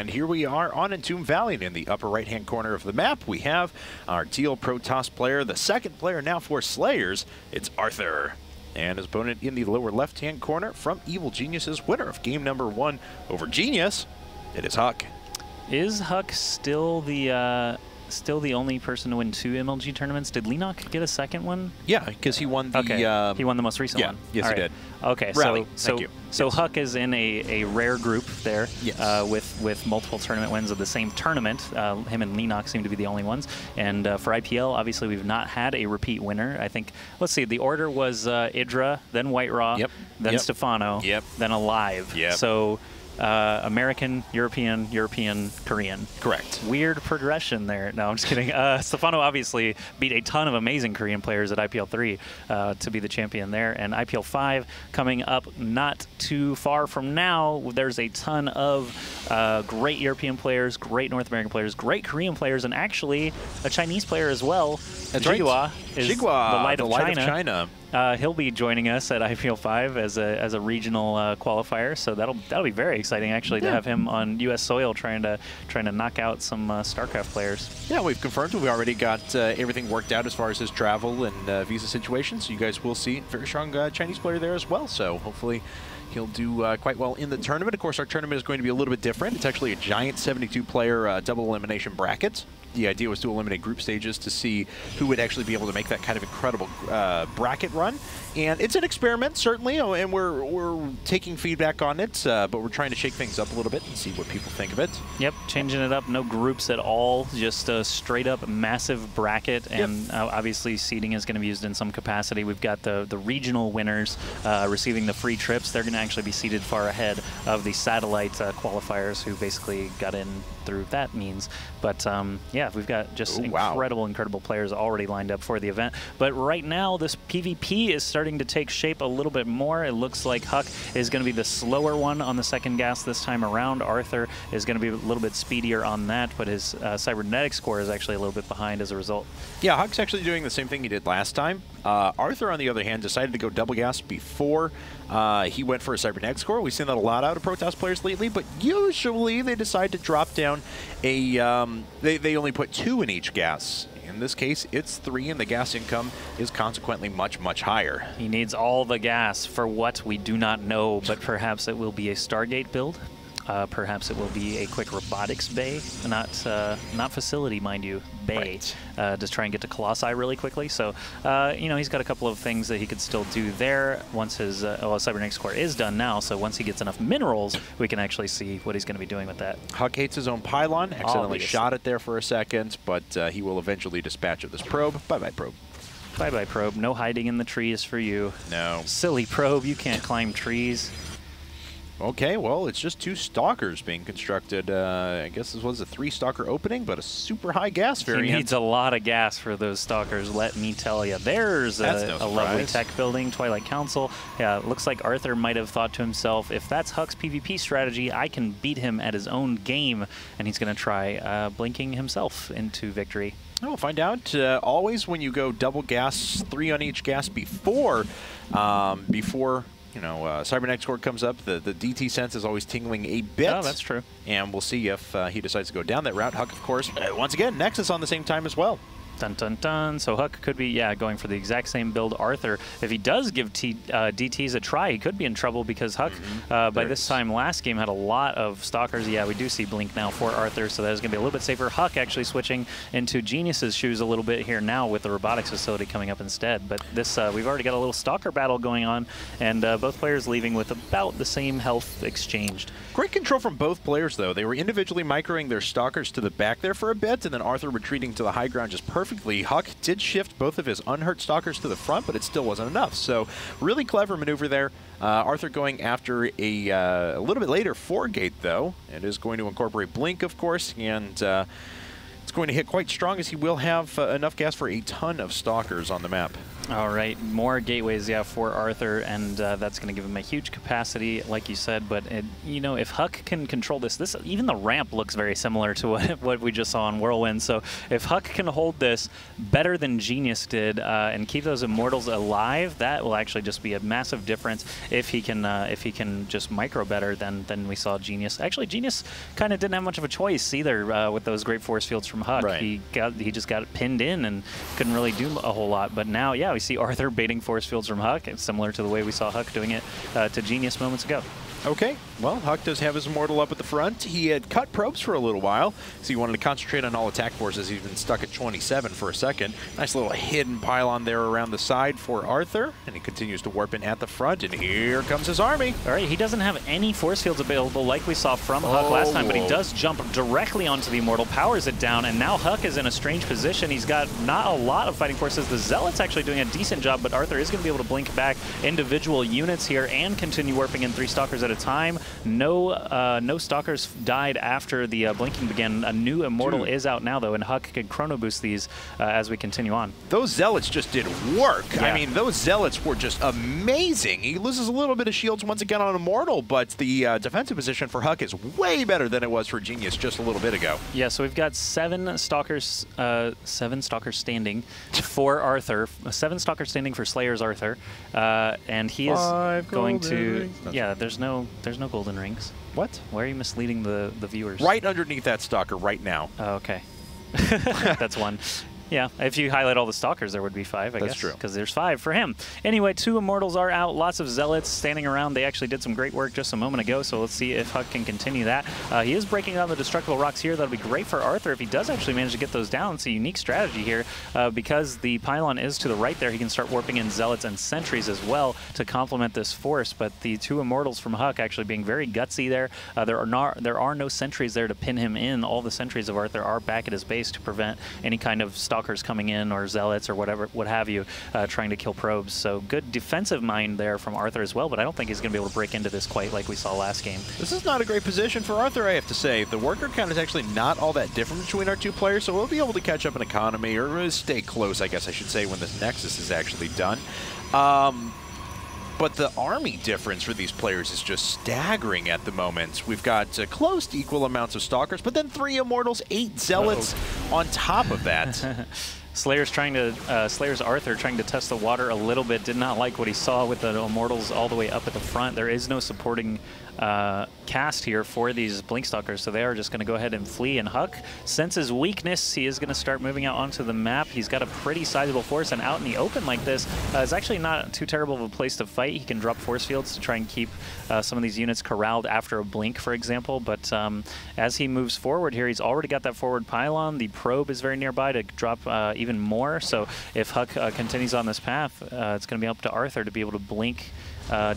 And here we are on Entomb Valley, and in the upper right-hand corner of the map, we have our TL Protoss player, the second player now for SlayerS. It's Arthur. And his opponent in the lower left-hand corner from Evil Genius's winner of game number 1 over Genius, it is Huck. Is Huck still the only person to win 2 MLG tournaments? Did Lenok get a second one? Yeah, because he won the... Okay. He won the most recent one. Yes, he did. Okay, Rally. so Yes. Huck is in a rare group there, yes. with multiple tournament wins of the same tournament. Him and Lenok seem to be the only ones. And for IPL, obviously, we've not had a repeat winner. I think, let's see, the order was Idra, then White Raw, then Stefano, then Alive. So American, European, Korean. Correct. Weird progression there. No, I'm just kidding. Stefano obviously beat a ton of amazing Korean players at IPL 3 to be the champion there. And IPL 5 coming up not too far from now. There's a ton of great European players, great North American players, great Korean players, and actually a Chinese player as well. That's Jigua right. is Jigua, the light of China. He'll be joining us at IPL 5 as a regional qualifier, so that'll be very exciting actually to have him on U.S. soil trying to knock out some StarCraft players. Yeah, we've confirmed we already got everything worked out as far as his travel and visa situation, so you guys will see a very strong Chinese player there as well. So hopefully he'll do quite well in the tournament. Of course, our tournament is going to be a little bit different. It's actually a giant 72-player double elimination bracket. The idea was to eliminate group stages to see who would actually be able to make that kind of incredible bracket run. And it's an experiment, certainly, and we're taking feedback on it, but we're trying to shake things up a little bit and see what people think of it. Yep, changing it up. No groups at all, just a straight-up massive bracket, and obviously seeding is going to be used in some capacity. We've got the regional winners receiving the free trips. They're going to actually be seated far ahead of the satellite qualifiers who basically got in through that means. But yeah, we've got just incredible players already lined up for the event. But right now, this PvP is starting to take shape a little bit more. It looks like Huck is going to be the slower one on the second gas this time around. Arthur is going to be a little bit speedier on that, but his cybernetic score is actually a little bit behind as a result. Yeah, Huck's actually doing the same thing he did last time. Arthur, on the other hand, decided to go double gas before he went for a cybernetic score. We've seen that a lot out of Protoss players lately, but usually they decide to drop down a... they only put 2 in each gas. In this case, it's 3, and the gas income is consequently much higher. He needs all the gas for what we do not know, but perhaps it will be a Stargate build. Perhaps it will be a quick robotics bay, not facility, mind you, bay, just try and get to Colossi really quickly. So, you know, he's got a couple of things that he could still do there once his cybernetic score is done now. So once he gets enough minerals, we can actually see what he's going to be doing with that. Huck hates his own pylon, accidentally shot it there for a second, but he will eventually dispatch of this probe. Bye-bye, probe. Bye-bye, probe. No hiding in the trees for you. No. Silly probe, you can't climb trees. Okay, well, it's just 2 Stalkers being constructed. I guess this was a 3 Stalker opening, but a super high gas variant. He needs a lot of gas for those Stalkers, let me tell you. There's a lovely tech building, Twilight Council. Yeah, it looks like Arthur might have thought to himself, if that's Huck's PvP strategy, I can beat him at his own game, and he's going to try blinking himself into victory. We'll find out. Always when you go double gas, 3 on each gas before you know, cybernetic score comes up, the DT sense is always tingling a bit. Oh, that's true. And we'll see if he decides to go down that route. Huck, of course, once again, Nexus on the same time as well. Dun, dun, dun. So Huck could be, going for the exact same build. Arthur, if he does give DTs a try, he could be in trouble because Huck, by this time last game, had a lot of Stalkers. Yeah, we do see Blink now for Arthur, so that is going to be a little bit safer. Huck actually switching into Genius's shoes a little bit here now with the robotics facility coming up instead. But this, we've already got a little Stalker battle going on, and both players leaving with about the same health exchanged. Great control from both players, though. They were individually microing their Stalkers to the back there for a bit, and then Arthur retreating to the high ground just perfectly. Huck did shift both of his unhurt Stalkers to the front, but it still wasn't enough. So really clever maneuver there. Arthur going after a little bit later 4-gate, though. It is going to incorporate Blink, of course, and it's going to hit quite strong as he will have enough gas for a ton of Stalkers on the map. All right, more gateways, yeah, for Arthur, and that's going to give him a huge capacity, like you said. But you know, if Huck can control this, even the ramp looks very similar to what we just saw on Whirlwind. So if Huck can hold this better than Genius did and keep those Immortals alive, that will actually just be a massive difference. If he can just micro better than we saw Genius. Actually, Genius kind of didn't have much of a choice either with those great force fields from Huck. Right. He just got pinned in and couldn't really do a whole lot. But now, yeah, we see Arthur baiting force fields from Huck. It's similar to the way we saw Huck doing it to Genius moments ago. Okay, well, Huck does have his Immortal up at the front. He had cut probes for a little while, so he wanted to concentrate on all attack forces. He's been stuck at 27 for a second. Nice little hidden pylon there around the side for Arthur, and he continues to warp in at the front, and here comes his army. All right, he doesn't have any force fields available like we saw from Huck last time, but he does jump directly onto the Immortal, powers it down, and now Huck is in a strange position. He's got not a lot of fighting forces. The Zealot's actually doing a decent job, but Arthur is going to be able to blink back individual units here and continue warping in 3 Stalkers at a time. No Stalkers died after the blinking began. A new Immortal is out now, though, and Huck could chrono boost these as we continue on. Those Zealots just did work. Yeah. I mean, those Zealots were just amazing. He loses a little bit of shields once again on Immortal, but the defensive position for Huck is way better than it was for Genius just a little bit ago. Yeah, so we've got 7 Stalkers standing for Arthur, 7 Stalkers standing for SlayerS Arthur, and he is going to. Yeah, there's no golden rings. What? Why are you misleading the viewers? Right underneath that Stalker right now. Oh, okay. That's 1. Yeah, if you highlight all the Stalkers, there would be 5, I guess. That's true. Because there's 5 for him. Anyway, 2 Immortals are out. Lots of Zealots standing around. They actually did some great work just a moment ago, so let's see if Huck can continue that. He is breaking down the Destructible Rocks here. That'll be great for Arthur if he does actually manage to get those down. It's a unique strategy here. Because the pylon is to the right there, he can start warping in Zealots and Sentries as well to complement this force. But the 2 Immortals from Huck actually being very gutsy there. There are no Sentries there to pin him in. All the Sentries of Arthur are back at his base to prevent any kind of Stalkers coming in or Zealots or what have you, trying to kill probes. So good defensive mind there from Arthur as well, but I don't think he's going to be able to break into this quite like we saw last game. This is not a great position for Arthur, I have to say. The worker count is actually not all that different between our 2 players, so we'll be able to catch up in economy, or stay close, I guess I should say, when this Nexus is actually done. But the army difference for these players is just staggering at the moment. We've got close to equal amounts of Stalkers, but then 3 Immortals, 8 Zealots on top of that. SlayerS Arthur trying to test the water a little bit. Did not like what he saw with the Immortals all the way up at the front. There is no supporting cast here for these Blink Stalkers, so they are just going to go ahead and flee. And Huck senses weakness. He is going to start moving out onto the map. He's got a pretty sizable force, and out in the open like this is actually not too terrible of a place to fight. He can drop force fields to try and keep some of these units corralled after a blink, for example. But as he moves forward here, he's already got that forward pylon. The probe is very nearby to drop even more. So if Huck continues on this path, it's going to be up to Arthur to be able to blink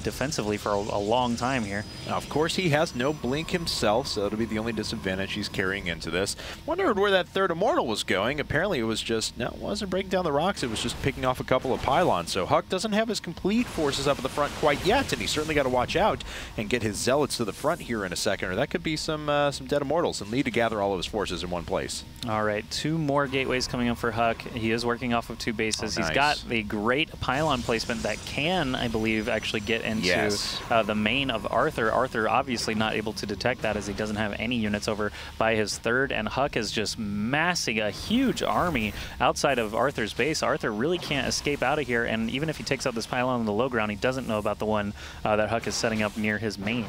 defensively for a long time here. Now, of course, he has no blink himself, so it'll be the only disadvantage he's carrying into this. Wondered where that 3rd Immortal was going. Apparently, it was just, no, it wasn't breaking down the rocks. It was just picking off a couple of pylons. So Huck doesn't have his complete forces up at the front quite yet, and he's certainly got to watch out and get his Zealots to the front here in a second, or that could be some dead Immortals and need to gather all of his forces in one place. All right, 2 more gateways coming up for Huck. He is working off of 2 bases. Oh, nice. He's got the great pylon placement that can, I believe, actually get into the main of Arthur. Arthur obviously not able to detect that as he doesn't have any units over by his 3rd, and Huck is just massing a huge army outside of Arthur's base. Arthur really can't escape out of here, and even if he takes out this pylon on the low ground, he doesn't know about the one that Huck is setting up near his main.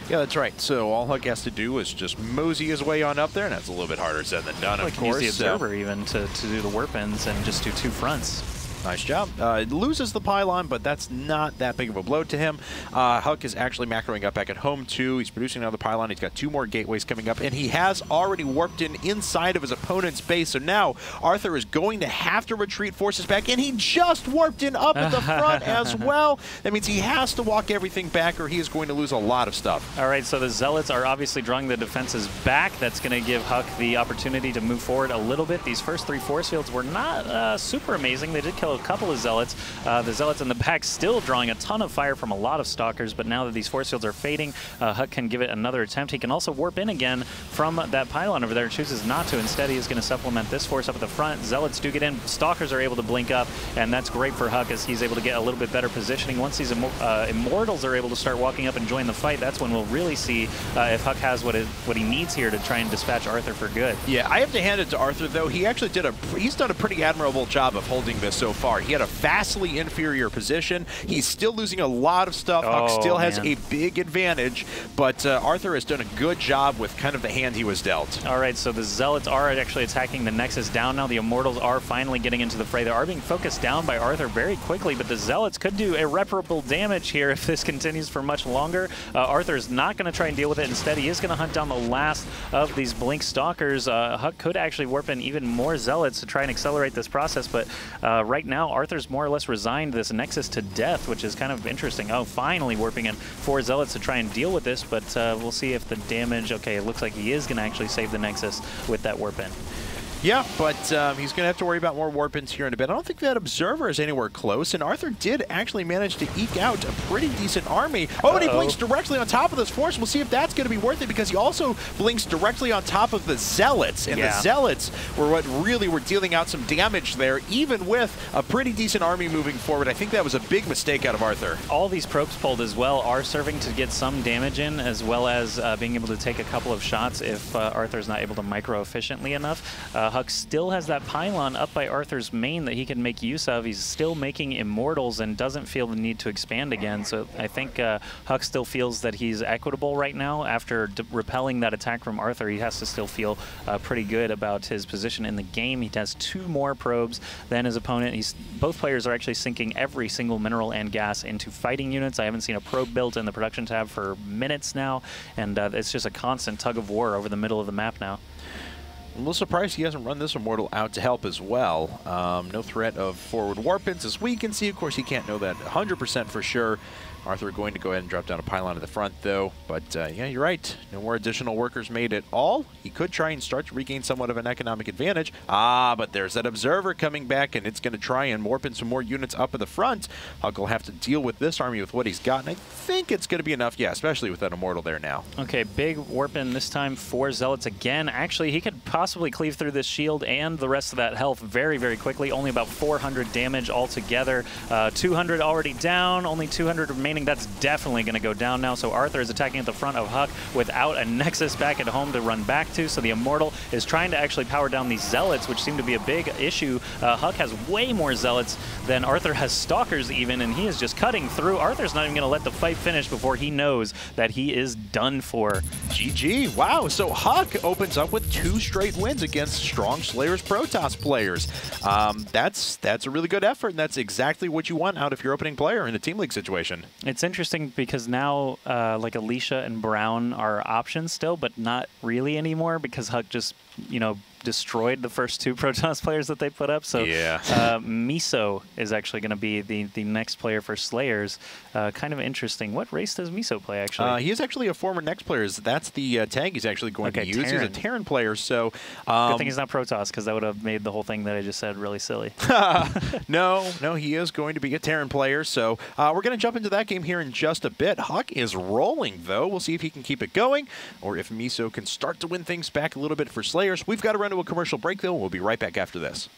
Yeah, that's right. So all Huck has to do is just mosey his way on up there, and that's a little bit harder said than done, of course. He can use the Observer even to do the warp ends and just do 2 fronts. Nice job. It loses the pylon, but that's not that big of a blow to him. Huck is actually macroing up back at home, too. He's producing another pylon. He's got 2 more gateways coming up, and he has already warped in inside of his opponent's base. So now Arthur is going to have to retreat forces back, and he just warped in up at the front as well. That means he has to walk everything back, or he is going to lose a lot of stuff. All right, so the Zealots are obviously drawing the defenses back. That's going to give Huck the opportunity to move forward a little bit. These first 3 force fields were not super amazing. They did kill a couple of Zealots. The Zealots in the back still drawing a ton of fire from a lot of Stalkers, but now that these force fields are fading, Huck can give it another attempt. He can also warp in again from that pylon over there. Chooses not to. Instead, he is going to supplement this force up at the front. Zealots do get in. Stalkers are able to blink up, and that's great for Huck as he's able to get a little bit better positioning. Once these Immortals are able to start walking up and join the fight, that's when we'll really see if Huck has what he needs here to try and dispatch Arthur for good. Yeah, I have to hand it to Arthur, though. He actually he's done a pretty admirable job of holding this so far. He had a vastly inferior position. He's still losing a lot of stuff. Huck still has a big advantage, but Arthur has done a good job with kind of the hand he was dealt. All right, so the Zealots are actually attacking the Nexus down now. The Immortals are finally getting into the fray. They are being focused down by Arthur very quickly, but the Zealots could do irreparable damage here if this continues for much longer. Arthur's not going to try and deal with it. Instead, he is going to hunt down the last of these Blink Stalkers. Huck could actually warp in even more Zealots to try and accelerate this process, but right now, Arthur's more or less resigned this Nexus to death, which is kind of interesting. Oh, finally warping in 4 Zealots to try and deal with this, but we'll see if the damage... Okay, it looks like he is going to actually save the Nexus with that warp in. Yeah, but he's going to have to worry about more warp-ins here in a bit. I don't think that Observer is anywhere close, and Arthur did actually manage to eke out a pretty decent army. Oh, and he blinks directly on top of this force. We'll see if that's going to be worth it, because he also blinks directly on top of the Zealots, and the Zealots were what really were dealing out some damage there, even with a pretty decent army moving forward. I think that was a big mistake out of Arthur. All these probes pulled as well are serving to get some damage in, as well as being able to take a couple of shots if Arthur's not able to micro efficiently enough. Huck still has that pylon up by Arthur's main that he can make use of. He's still making Immortals and doesn't feel the need to expand again. So I think Huck still feels that he's equitable right now. After repelling that attack from Arthur, he has to still feel pretty good about his position in the game. He has 2 more probes than his opponent. Both players are actually sinking every single mineral and gas into fighting units. I haven't seen a probe built in the production tab for minutes now, and it's just a constant tug of war over the middle of the map now. I'm a little surprised he hasn't run this Immortal out to help as well. No threat of forward warp-ins as we can see. Of course, he can't know that 100% for sure. Arthur going to go ahead and drop down a pylon at the front, though. But, yeah, you're right. No more additional workers made at all. He could try and start to regain somewhat of an economic advantage. But there's that Observer coming back, and it's going to try and warp in some more units up at the front. Huck will have to deal with this army with what he's got, and I think it's going to be enough, yeah, especially with that Immortal there now. Okay, big warp in this time for Zealots again. Actually, he could possibly cleave through this shield and the rest of that health very, very quickly. Only about 400 damage altogether. 200 already down, only 200 remaining. That's definitely going to go down now. So Arthur is attacking at the front of Huck without a Nexus back at home to run back to. So the Immortal is trying to actually power down these Zealots, which seem to be a big issue. Huck has way more Zealots than Arthur has Stalkers even, and he is just cutting through. Arthur's not even going to let the fight finish before he knows that he is done for. GG. Wow. So Huck opens up with 2 straight wins against strong SlayerS Protoss players. That's a really good effort, and that's exactly what you want out of your opening player in a Team League situation. It's interesting because now like Alicia and Brown are options still, but not really anymore because Huck just, you know, destroyed the first 2 Protoss players that they put up. So yeah. Miso is actually going to be the next player for SlayerS. Kind of interesting. What race does Miso play, actually? He is actually a former Next player. That's the tag he's actually going to use. Terran. He's a Terran player, so... Good thing he's not Protoss, because that would have made the whole thing that I just said really silly. No, he is going to be a Terran player, so we're going to jump into that game here in just a bit. Huck is rolling, though. We'll see if he can keep it going, or if Miso can start to win things back a little bit for SlayerS. We've got to run to a commercial break, though, and we'll be right back after this.